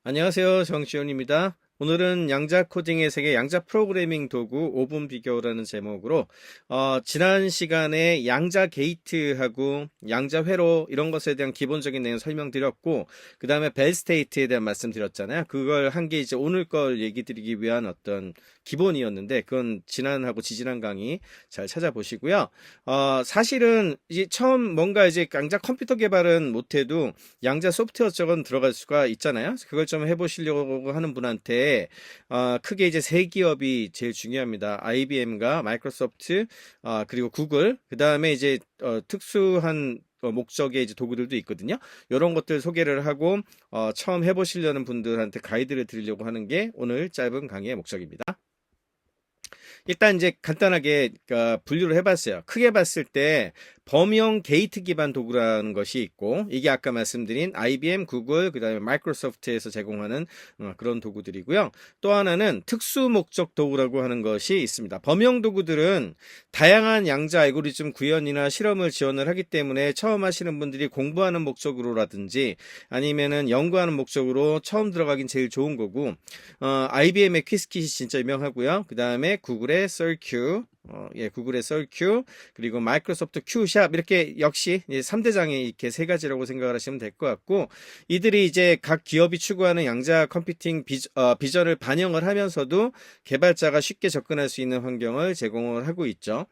안녕하세요. 정지훈입니다. 오늘은 양자 코딩의 세계 양자 프로그래밍 도구 5분 비교라는 제목으로 지난 시간에 양자 게이트하고 양자 회로 이런 것에 대한 기본적인 내용 설명드렸고 그 다음에 벨 스테이트에 대한 말씀드렸잖아요. 그걸 한 게 이제 오늘 걸 얘기 드리기 위한 어떤 기본이었는데 그건 지난하고 지지난 강의 잘 찾아보시고요. 사실은 이제 처음 뭔가 이제 양자 컴퓨터 개발은 못해도 양자 소프트웨어 쪽은 들어갈 수가 있잖아요. 그걸 좀 해보시려고 하는 분한테 크게 이제 세 기업이 제일 중요합니다. IBM과 마이크로소프트, 그리고 구글, 그 다음에 이제 특수한 목적의 이제 도구들도 있거든요. 이런 것들 소개를 하고 처음 해보시려는 분들한테 가이드를 드리려고 하는 게 오늘 짧은 강의의 목적입니다. 일단 이제 간단하게 분류를 해봤어요. 크게 봤을 때 범용 게이트 기반 도구라는 것이 있고 이게 아까 말씀드린 IBM, 구글, 그 다음에 마이크로소프트에서 제공하는 그런 도구들이고요. 또 하나는 특수 목적 도구라고 하는 것이 있습니다. 범용 도구들은 다양한 양자 알고리즘 구현이나 실험을 지원을 하기 때문에 처음 하시는 분들이 공부하는 목적으로라든지 아니면은 연구하는 목적으로 처음 들어가긴 제일 좋은 거고 IBM의 퀴즈킷이 진짜 유명하고요. 그 다음에 구글의 썰큐, 구글의 썰큐, 그리고 마이크로소프트 큐샵 이렇게 역시 3대장이 이렇게 세 가지라고 생각을 하시면 될 것 같고 이들이 이제 각 기업이 추구하는 양자 컴퓨팅 비전을 반영을 하면서도 개발자가 쉽게 접근할 수 있는 환경을 제공을 하고 있죠.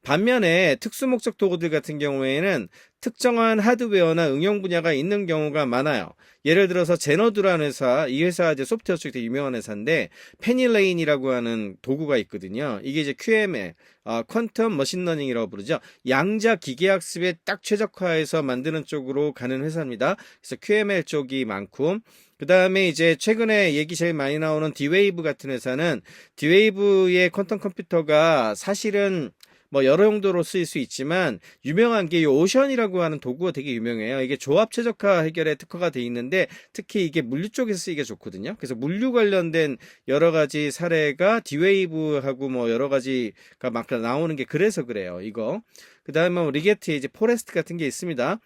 반면에 특수목적 도구들 같은 경우에는 특정한 하드웨어나 응용 분야가 있는 경우가 많아요. 예를 들어서 제너드라는 회사, 이 회사 이제 소프트웨어 쪽에 되게 유명한 회사인데 페니레인이라고 하는 도구가 있거든요. 이게 이제 QML, 퀀텀 머신러닝이라고 부르죠. 양자 기계학습에 딱 최적화해서 만드는 쪽으로 가는 회사입니다. 그래서 QML 쪽이 많고 그 다음에 이제 최근에 얘기 제일 많이 나오는 D-Wave 같은 회사는 D-Wave의 퀀텀 컴퓨터가 사실은 뭐 여러 용도로 쓰일 수 있지만 유명한 게 이 오션이라고 하는 도구가 되게 유명해요. 이게 조합 최적화 해결에 특화가 돼 있는데 특히 이게 물류 쪽에서 쓰기가 좋거든요. 그래서 물류 관련된 여러 가지 사례가 D-Wave하고 뭐 여러 가지가 막 나오는 게 그래서 그래요. 이거. 그다음에 뭐 리게트 이제 포레스트 같은 게 있습니다.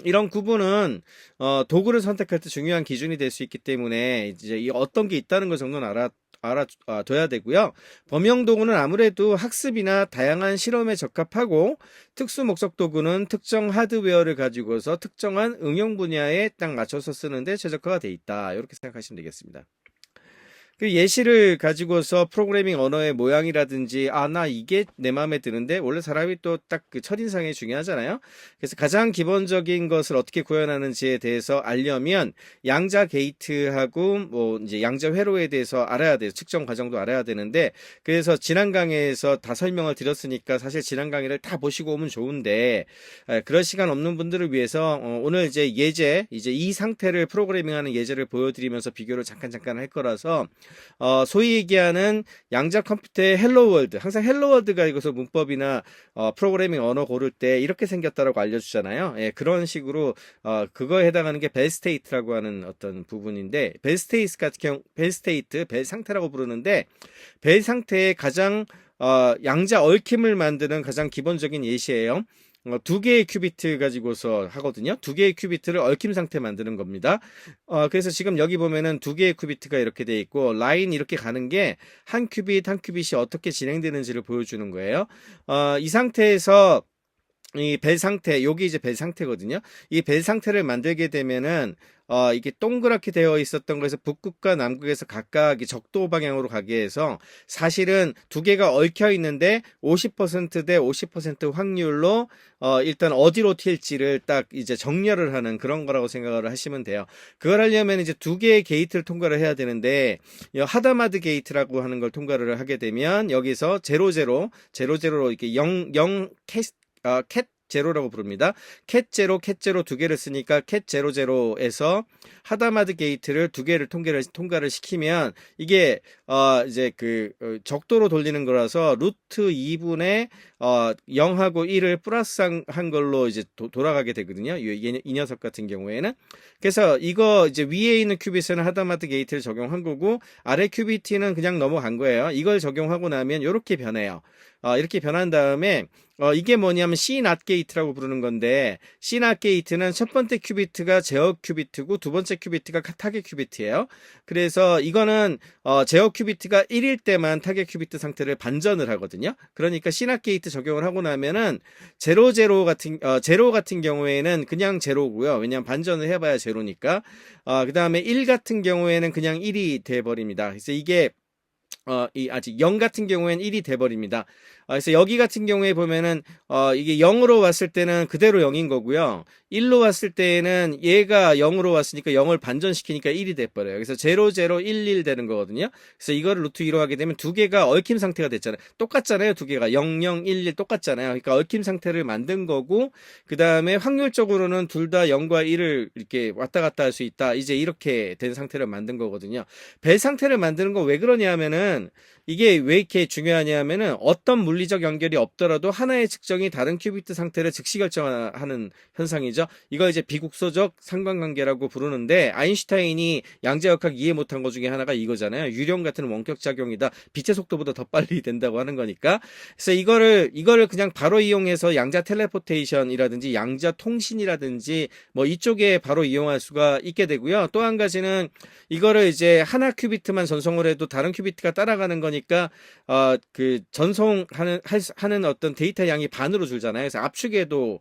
이런 구분은 도구를 선택할 때 중요한 기준이 될 수 있기 때문에 이제 이 어떤 게 있다는 걸 정도는 알아둬야 되고요. 범용 도구는 아무래도 학습이나 다양한 실험에 적합하고 특수 목적 도구는 특정 하드웨어를 가지고서 특정한 응용 분야에 딱 맞춰서 쓰는데 최적화가 돼 있다. 이렇게 생각하시면 되겠습니다. 그 예시를 가지고서 프로그래밍 언어의 모양이라든지 나 이게 내 마음에 드는데 원래 사람이 또 딱 그 첫인상이 중요하잖아요. 그래서 가장 기본적인 것을 어떻게 구현하는지에 대해서 알려면 양자 게이트하고 뭐 이제 양자 회로에 대해서 알아야 돼요. 측정 과정도 알아야 되는데 그래서 지난 강의에서 다 설명을 드렸으니까 사실 지난 강의를 다 보시고 오면 좋은데 그럴 시간 없는 분들을 위해서 오늘 이제 예제 이제 이 상태를 프로그래밍하는 예제를 보여드리면서 비교를 잠깐 할 거라서 소위 얘기하는 양자 컴퓨터의 헬로 월드, 항상 헬로 월드가 이것을 문법이나 프로그래밍 언어 고를 때 이렇게 생겼다라고 알려주잖아요. 예, 그런 식으로 그거에 해당하는 게 벨 스테이트라고 하는 어떤 부분인데 벨 스테이트 같은 경우 벨 스테이트, 벨 상태라고 부르는데 벨 상태의 가장 양자 얽힘을 만드는 가장 기본적인 예시예요. 두 개의 큐비트 가지고서 하거든요. 두 개의 큐비트를 얽힘 상태 만드는 겁니다. 그래서 지금 여기 보면은 두 개의 큐비트가 이렇게 돼 있고 라인 이렇게 가는 게 한 큐빗 한 큐빗이 어떻게 진행되는지를 보여주는 거예요. 이 상태에서 이 벨 상태, 여기 이제 벨 상태거든요. 이 벨 상태를 만들게 되면은 이게 동그랗게 되어 있었던 거에서 북극과 남극에서 각각 적도 방향으로 가게 해서 사실은 두 개가 얽혀 있는데 50%대 50% 확률로 일단 어디로 튈지를 딱 이제 정렬을 하는 그런 거라고 생각을 하시면 돼요. 그걸 하려면 이제 두 개의 게이트를 통과를 해야 되는데 하다마드 게이트라고 하는 걸 통과를 하게 되면 여기서 제로제로 이렇게 0 캣 제로라고 부릅니다. 캣 제로 두 개를 쓰니까 캣 제로 제로에서 하다마드 게이트를 두 개를 통과를 시키면 이게 이제 적도로 돌리는 거라서 루트 2분의 0하고 1을 플러스 한 걸로 이제 돌아가게 되거든요. 이 녀석 같은 경우에는. 그래서 이거 이제 위에 있는 큐빗에는 하다마드 게이트를 적용한 거고 아래 큐비트는 그냥 넘어간 거예요. 이걸 적용하고 나면 이렇게 변해요. 이렇게 변한 다음에 이게 뭐냐면 C-NOT 게이트라고 부르는 건데, C-NOT 게이트는 첫 번째 큐비트가 제어 큐비트고 두 번째 큐비트가 타겟 큐비트예요. 그래서 이거는 제어 큐비트가 1일 때만 타겟 큐비트 상태를 반전을 하거든요. 그러니까 C-NOT 게이트 적용을 하고 나면은 제로 같은 경우에는 그냥 제로고요. 왜냐면 반전을 해봐야 제로니까. 그 다음에 1 같은 경우에는 그냥 1이 돼버립니다. 그래서 이게 아직 0 같은 경우에는 1이 돼버립니다. 그래서 여기 같은 경우에 보면은, 이게 0으로 왔을 때는 그대로 0인 거고요. 1로 왔을 때는 얘가 0으로 왔으니까 0을 반전시키니까 1이 돼버려요. 그래서 0, 0, 1, 1 되는 거거든요. 그래서 이거를 루트 2로 하게 되면 두 개가 얽힘 상태가 됐잖아요. 똑같잖아요. 두 개가 0, 0, 1, 1 똑같잖아요. 그러니까 얽힘 상태를 만든 거고, 그 다음에 확률적으로는 둘 다 0과 1을 이렇게 왔다 갔다 할 수 있다. 이제 이렇게 된 상태를 만든 거거든요. 벨 상태를 만드는 거 왜 그러냐면은, 이게 왜 이렇게 중요하냐면은 어떤 물리적 연결이 없더라도 하나의 측정이 다른 큐비트 상태를 즉시 결정하는 현상이죠. 이거 이제 비국소적 상관관계라고 부르는데, 아인슈타인이 양자역학 이해 못한 것 중에 하나가 이거잖아요. 유령 같은 원격 작용이다. 빛의 속도보다 더 빨리 된다고 하는 거니까. 그래서 이거를 그냥 바로 이용해서 양자 텔레포테이션이라든지 양자 통신이라든지 뭐 이쪽에 바로 이용할 수가 있게 되고요. 또 한 가지는 이거를 이제 하나 큐비트만 전송을 해도 다른 큐비트가 따라가는 거니까 그 전송하는 어떤 데이터 양이 반으로 줄잖아요. 그래서 압축에도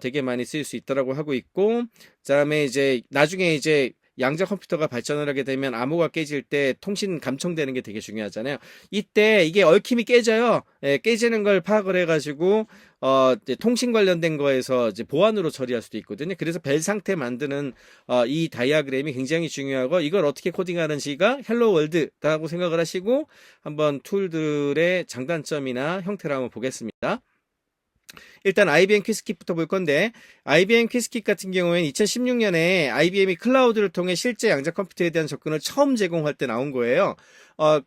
되게 많이 쓰일 수 있다라고 하고 있고, 그다음에 이제 나중에 이제 양자 컴퓨터가 발전을 하게 되면 암호가 깨질 때 통신 감청되는 게 되게 중요하잖아요. 이때 이게 얽힘이 깨져요. 예, 깨지는 걸 파악을 해가지고 이제 통신 관련된 거에서 이제 보안으로 처리할 수도 있거든요. 그래서 벨 상태 만드는 이 다이아그램이 굉장히 중요하고, 이걸 어떻게 코딩하는지가 헬로 월드라고 생각을 하시고 한번 툴들의 장단점이나 형태를 한번 보겠습니다. 일단 IBM quiskit부터 볼 건데, IBM quiskit 같은 경우에는 2016년에 IBM이 클라우드를 통해 실제 양자 컴퓨터에 대한 접근을 처음 제공할 때 나온 거예요.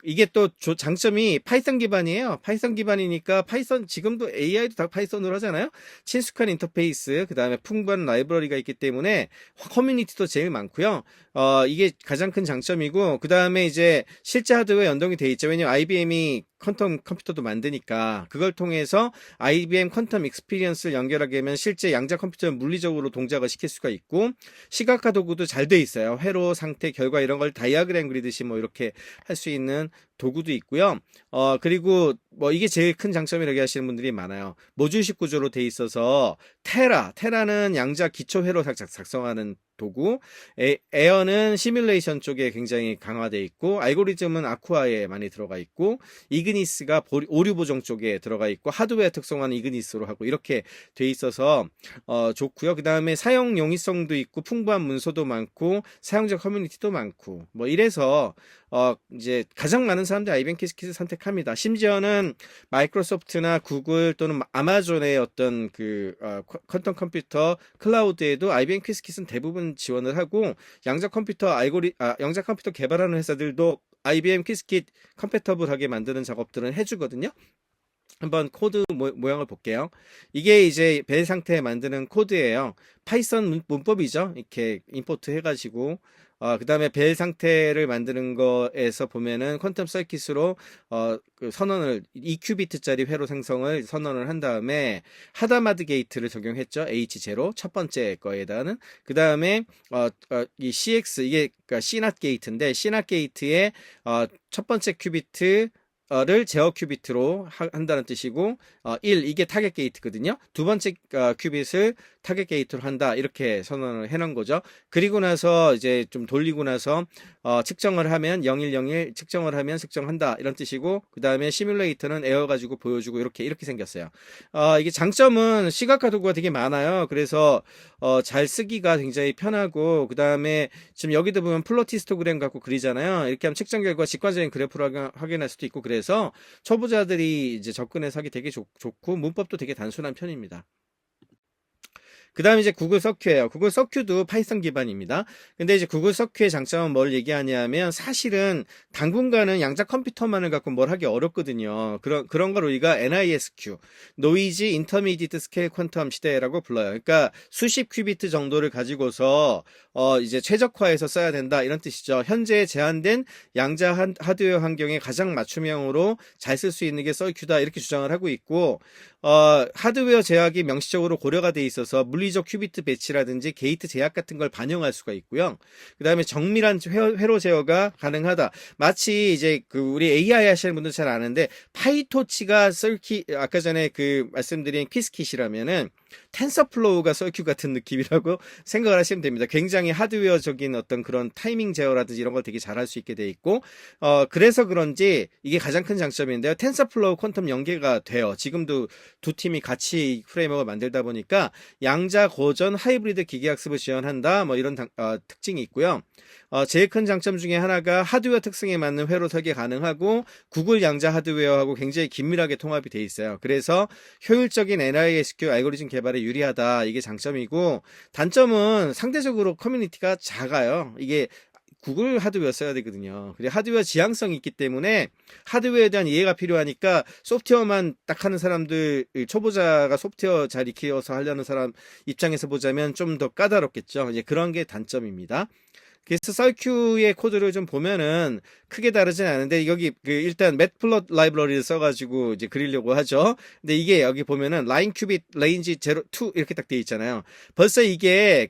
이게 또 장점이 파이썬 기반이에요. 파이썬 기반이니까 지금도 AI도 다 파이썬으로 하잖아요. 친숙한 인터페이스, 그 다음에 풍부한 라이브러리가 있기 때문에 커뮤니티도 제일 많고요. 이게 가장 큰 장점이고, 그 다음에 이제 실제 하드웨어 연동이 돼 있죠. 왜냐면 IBM이 퀀텀 컴퓨터도 만드니까 그걸 통해서 IBM 퀀텀 익스피리언스를 연결하게 되면 실제 양자 컴퓨터를 물리적으로 동작을 시킬 수가 있고, 시각화 도구도 잘 돼 있어요. 회로, 상태, 결과 이런 걸 다이아그램 그리듯이 뭐 이렇게 할 수 있는 도구도 있고요. 그리고 뭐 이게 제일 큰 장점이라고 하시는 분들이 많아요. 모듈식 구조로 돼 있어서 테라는 양자 기초 회로 작성하는 도구, 에어는 시뮬레이션 쪽에 굉장히 강화되어 있고, 알고리즘은 아쿠아에 많이 들어가 있고, 이그니스가 오류 보정 쪽에 들어가 있고, 하드웨어 특성화는 이그니스로 하고 이렇게 돼 있어서 좋고요. 그 다음에 사용 용이성도 있고, 풍부한 문서도 많고, 사용자 커뮤니티도 많고, 뭐 이래서 이제 가장 많은 사람들이 IBM quiskit을 선택합니다. 심지어는 마이크로소프트나 구글 또는 아마존의 어떤 그 퀀텀 컴퓨터 클라우드에도 IBM quiskit은 대부분 지원을 하고, 양자 컴퓨터 개발하는 회사들도 IBM quiskit 컴패터블하게 만드는 작업들은 해주거든요. 한번 코드 모양을 볼게요. 이게 이제 벨 상태에 만드는 코드예요. 파이썬 문법이죠. 이렇게 임포트 해가지고 그 다음에 벨 상태를 만드는 거에서 보면은 퀀텀 서킷으로 그 선언을 2큐비트짜리 회로 생성을 선언을 한 다음에 하다마드 게이트를 적용했죠. H0 첫 번째 거에다는. 그 다음에 이 CX 이게 그러니까 C-NOT 게이트인데, C-NOT 게이트의 첫 번째 큐비트 를 제어 큐비트로 한다는 뜻이고, 1 이게 타겟 게이트거든요. 두 번째 큐빗을 타겟 게이트로 한다, 이렇게 선언을 해놓은 거죠. 그리고 나서 이제 좀 돌리고 나서 측정을 하면 0101 측정을 하면 측정한다, 이런 뜻이고, 그 다음에 시뮬레이터는 에어 가지고 보여주고 이렇게 생겼어요. 이게 장점은 시각화 도구가 되게 많아요. 그래서 잘 쓰기가 굉장히 편하고, 그 다음에 지금 여기도 보면 플롯 히스토그램 갖고 그리잖아요. 이렇게 하면 측정 결과 직관적인 그래프를 확인할 수도 있고, 그래서 초보자들이 이제 접근해서 하기 되게 좋고, 문법도 되게 단순한 편입니다. 그 다음에 이제 구글 서큐예요. 구글 서큐도 파이썬 기반입니다. 근데 이제 구글 서큐의 장점은 뭘 얘기하냐면 사실은 당분간은 양자 컴퓨터만을 갖고 뭘 하기 어렵거든요. 그런 걸 우리가 NISQ, 노이즈 인터미디트 스케일 퀀텀 시대라고 불러요. 그러니까 수십 큐비트 정도를 가지고서 이제 최적화해서 써야 된다 이런 뜻이죠. 현재 제한된 양자 하드웨어 환경에 가장 맞춤형으로 잘 쓸 수 있는 게 서큐다 이렇게 주장을 하고 있고 하드웨어 제약이 명시적으로 고려가 돼 있어서 물리적 큐비트 배치라든지 게이트 제약 같은 걸 반영할 수가 있고요. 그 다음에 정밀한 회로 제어가 가능하다. 마치 이제 우리 AI 하시는 분들 잘 아는데 파이토치가 아까 전에 말씀드린 퀴스킷이라면은 텐서플로우가 서큐 같은 느낌이라고 생각을 하시면 됩니다. 굉장히 하드웨어적인 어떤 그런 타이밍 제어라든지 이런 걸 되게 잘할 수 있게 돼 있고 그래서 그런지 이게 가장 큰 장점인데요. 텐서플로우 퀀텀 연계가 돼요. 지금도 두 팀이 같이 프레임워크를 만들다 보니까 양자 고전 하이브리드 기계학습을 지원한다 뭐 이런 특징이 있고요. 제일 큰 장점 중에 하나가 하드웨어 특성에 맞는 회로 설계 가능하고 구글 양자 하드웨어하고 굉장히 긴밀하게 통합이 돼 있어요. 그래서 효율적인 NISQ 알고리즘 개발에 유리하다. 이게 장점이고 단점은 상대적으로 커뮤니티가 작아요. 이게 구글 하드웨어 써야 되거든요. 그리고 하드웨어 지향성이 있기 때문에 하드웨어에 대한 이해가 필요하니까 소프트웨어만 딱 하는 사람들, 초보자가 소프트웨어 잘 익혀서 하려는 사람 입장에서 보자면 좀 더 까다롭겠죠. 이제 그런 게 단점입니다. 그래서 서큐의 코드를 좀 보면은 크게 다르진 않은데 여기 일단 맷플롯 라이브러리를 써가지고 이제 그리려고 하죠. 근데 이게 여기 보면은 라인 큐빗 레인지 0, 2 이렇게 딱 돼 있잖아요. 벌써 이게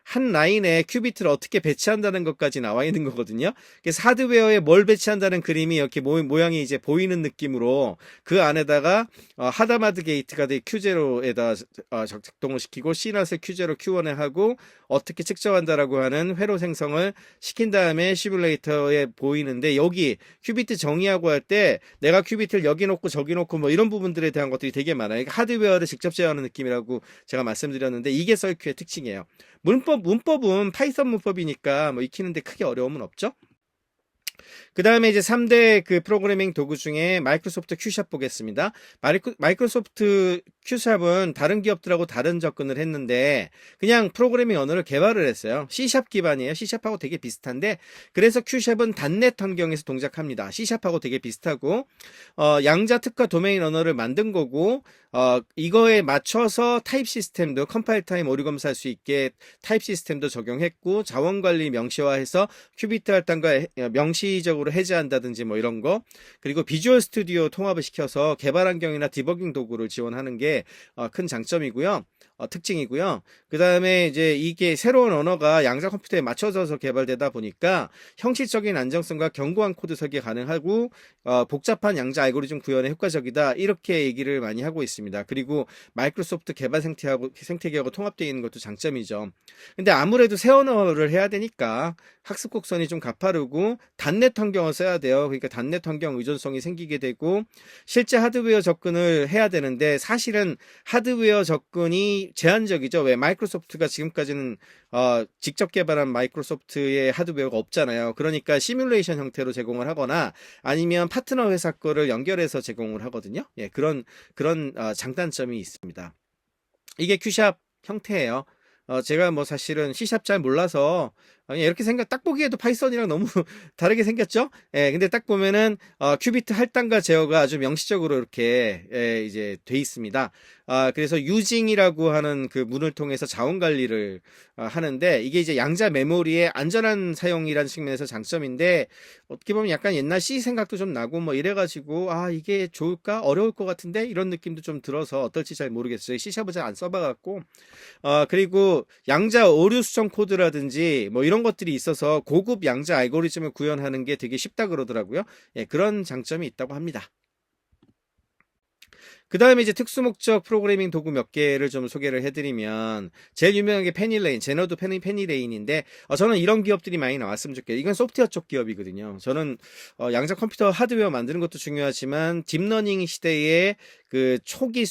한 라인에 큐비트를 어떻게 배치한다는 것까지 나와 있는 거거든요. 그래서 하드웨어에 뭘 배치한다는 그림이 이렇게 모양이 이제 보이는 느낌으로 그 안에다가 하다마드 게이트가 Q0에다 작동을 시키고 C낫을 Q0, Q1에 하고 어떻게 측정한다라고 하는 회로 생성을 시킨 다음에 시뮬레이터에 보이는데 여기 큐비트 정의하고 할 때 내가 큐비트를 여기 놓고 저기 놓고 뭐 이런 부분들에 대한 것들이 되게 많아요. 그러니까 하드웨어를 직접 제어하는 느낌이라고 제가 말씀드렸는데 이게 서큐의 특징이에요. 문법은 파이썬 문법이니까 뭐 익히는데 크게 어려움은 없죠. 그 다음에 이제 3대 프로그래밍 도구 중에 마이크로소프트 큐샵 보겠습니다. 마이크로소프트 큐샵은 다른 기업들하고 다른 접근을 했는데 그냥 프로그래밍 언어를 개발을 했어요. C샵 기반이에요. C샵하고 되게 비슷한데 그래서 큐샵은 단넷 환경에서 동작합니다. C샵하고 되게 비슷하고 양자 특화 도메인 언어를 만든 거고 이거에 맞춰서 타입 시스템도 컴파일 타임 오류 검사할 수 있게 타입 시스템도 적용했고 자원 관리 명시화해서 큐비트 할당과 명시적으로 해제한다든지 뭐 이런 거 그리고 비주얼 스튜디오 통합을 시켜서 개발 환경이나 디버깅 도구를 지원하는 게 큰 장점이고요. 특징이고요. 그 다음에 이제 이게 새로운 언어가 양자 컴퓨터에 맞춰져서 개발되다 보니까 형식적인 안정성과 견고한 코드 설계 가능하고 복잡한 양자 알고리즘 구현에 효과적이다 이렇게 얘기를 많이 하고 있습니다. 그리고 마이크로소프트 개발 생태계하고 통합되어 있는 것도 장점이죠. 근데 아무래도 새 언어를 해야 되니까 학습 곡선이 좀 가파르고 단넷 환경을 써야 돼요. 그러니까 단넷 환경 의존성이 생기게 되고 실제 하드웨어 접근을 해야 되는데 사실은 하드웨어 접근이 제한적이죠. 왜 마이크로소프트가 지금까지는 직접 개발한 마이크로소프트의 하드웨어가 없잖아요. 그러니까 시뮬레이션 형태로 제공을 하거나 아니면 파트너 회사 거를 연결해서 제공을 하거든요. 예, 그런 장단점이 있습니다. 이게 큐샵 형태예요. 제가 뭐 사실은 C샵 잘 몰라서 이렇게 딱 보기에도 파이썬이랑 너무 다르게 생겼죠? 예, 근데 딱 보면은 큐비트 할당과 제어가 아주 명시적으로 이렇게 이제 돼 있습니다. 그래서 유징이라고 하는 문을 통해서 자원 관리를 하는데 이게 이제 양자 메모리의 안전한 사용이라는 측면에서 장점인데 어떻게 보면 약간 옛날 C 생각도 좀 나고 뭐 이래가지고 이게 좋을까 어려울 것 같은데 이런 느낌도 좀 들어서 어떨지 잘 모르겠어요. C샵을 잘 안 써봐갖고 그리고 양자 오류 수정 코드라든지 뭐 이런 것들이 있어서 고급 양자 알고리즘을 구현하는 게 되게 쉽다 그러더라고요. 예, 그런 장점이 있다고 합니다. 그 다음에 이제 특수목적 프로그래밍 도구 몇 개를 좀 소개를 해드리면 제일 유명한 게 페니레인, 제너도 페니레인인데 저는 이런 기업들이 많이 나왔으면 좋겠어요. 이건 소프트웨어 쪽 기업이거든요. 저는 양자 컴퓨터 하드웨어 만드는 것도 중요하지만 딥러닝 시대에 그 초기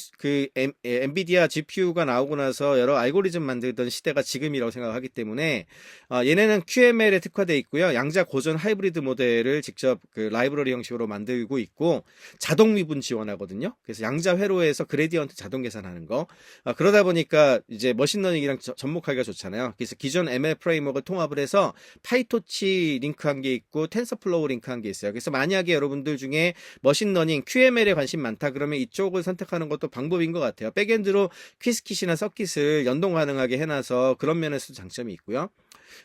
엔비디아 GPU가 나오고 나서 여러 알고리즘 만들던 시대가 지금이라고 생각하기 때문에 얘네는 QML에 특화되어 있고요. 양자 고전 하이브리드 모델을 직접 그 라이브러리 형식으로 만들고 있고 자동 미분 지원하거든요. 그래서 양자 회로에서 그레디언트 자동 계산하는 거. 그러다 보니까 이제 머신러닝이랑 접목하기가 좋잖아요. 그래서 기존 ML 프레임워크를 통합을 해서 파이토치 링크한 게 있고 텐서플로우 링크한 게 있어요. 그래서 만약에 여러분들 중에 머신러닝 QML에 관심 많다 그러면 이쪽을 선택하는 것도 방법인 것 같아요. 백엔드로 퀴스킷이나 서킷을 연동 가능하게 해놔서 그런 면에서 장점이 있고요.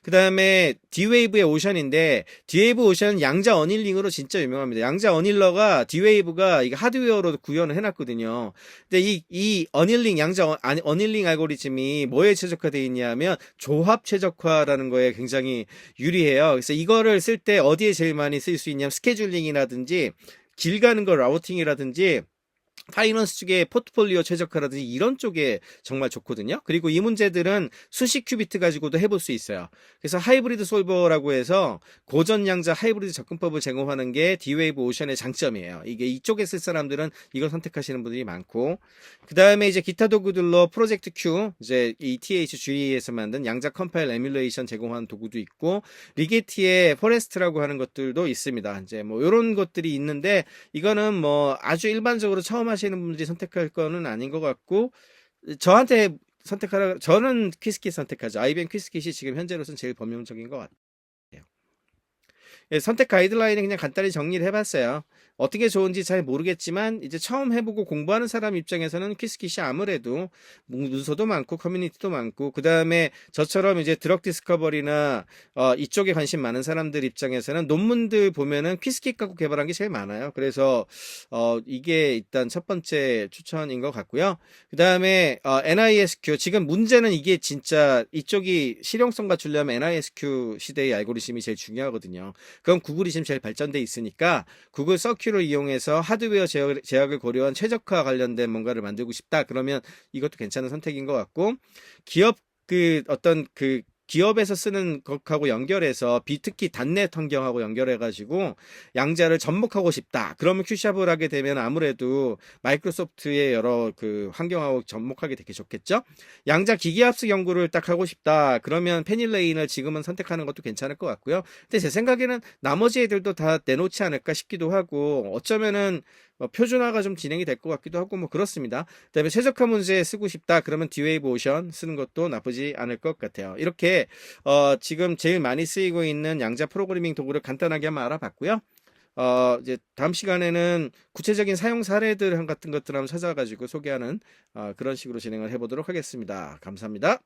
그 다음에 D-Wave의 오션인데 D-Wave 오션은 양자 어닐링으로 진짜 유명합니다. 양자 어닐러가 D-Wave가 이게 하드웨어로 구현을 해놨거든요. 근데 이 어닐링 어닐링 알고리즘이 뭐에 최적화되어 있냐면 조합 최적화라는 거에 굉장히 유리해요. 그래서 이거를 쓸 때 어디에 제일 많이 쓸 수 있냐면 스케줄링이라든지 길 가는 거 라우팅이라든지 파이낸스 쪽에 포트폴리오 최적화라든지 이런 쪽에 정말 좋거든요. 그리고 이 문제들은 수십 큐비트 가지고도 해볼 수 있어요. 그래서 하이브리드 솔버라고 해서 고전 양자 하이브리드 접근법을 제공하는 게 D-Wave 오션의 장점이에요. 이게 이쪽에 쓸 사람들은 이걸 선택하시는 분들이 많고, 그 다음에 이제 기타 도구들로 프로젝트 Q, 이제 ETH-GE에서 만든 양자 컴파일 에뮬레이션 제공하는 도구도 있고, 리게티의 포레스트라고 하는 것들도 있습니다. 이제 뭐 이런 것들이 있는데 이거는 뭐 아주 일반적으로 처음 하시는 분들이 선택할 거는 아닌 것 같고, 저한테 선택하라, 저는 퀴스킷 선택하죠. IBM 퀴스킷이 지금 현재로서는 제일 범용적인 것 같아요. 예, 선택 가이드라인을 그냥 간단히 정리를 해봤어요. 어떻게 좋은지 잘 모르겠지만 이제 처음 해보고 공부하는 사람 입장에서는 퀴스킷이 아무래도 문서도 많고 커뮤니티도 많고, 그 다음에 저처럼 이제 드럭 디스커버리나 이쪽에 관심 많은 사람들 입장에서는 논문들 보면은 퀴스킷 갖고 개발한 게 제일 많아요. 그래서 이게 일단 첫 번째 추천인 것 같고요. 그 다음에 NISQ, 지금 문제는 이게 진짜 이쪽이 실용성 갖추려면 NISQ 시대의 알고리즘이 제일 중요하거든요. 그럼 구글이 지금 제일 발전돼 있으니까 구글 서큐를 이용해서 하드웨어 제약을 고려한 최적화 관련된 뭔가를 만들고 싶다 그러면 이것도 괜찮은 선택인 것 같고, 기업 기업에서 쓰는 것하고 연결해서 특히 단넷 환경하고 연결해가지고 양자를 접목하고 싶다 그러면 큐샵을 하게 되면 아무래도 마이크로소프트의 여러 그 환경하고 접목하게 되게 좋겠죠. 양자 기계합숙 연구를 딱 하고 싶다 그러면 페닐레인을 지금은 선택하는 것도 괜찮을 것 같고요. 근데 제 생각에는 나머지 애들도 다 내놓지 않을까 싶기도 하고, 어쩌면은 표준화가 좀 진행이 될 것 같기도 하고 뭐 그렇습니다. 그다음에 최적화 문제 쓰고 싶다 그러면 D-Wave 오션 쓰는 것도 나쁘지 않을 것 같아요. 이렇게 지금 제일 많이 쓰이고 있는 양자 프로그래밍 도구를 간단하게 한번 알아봤고요. 이제 다음 시간에는 구체적인 사용 사례들 같은 것들 한번 찾아가지고 소개하는 그런 식으로 진행을 해보도록 하겠습니다. 감사합니다.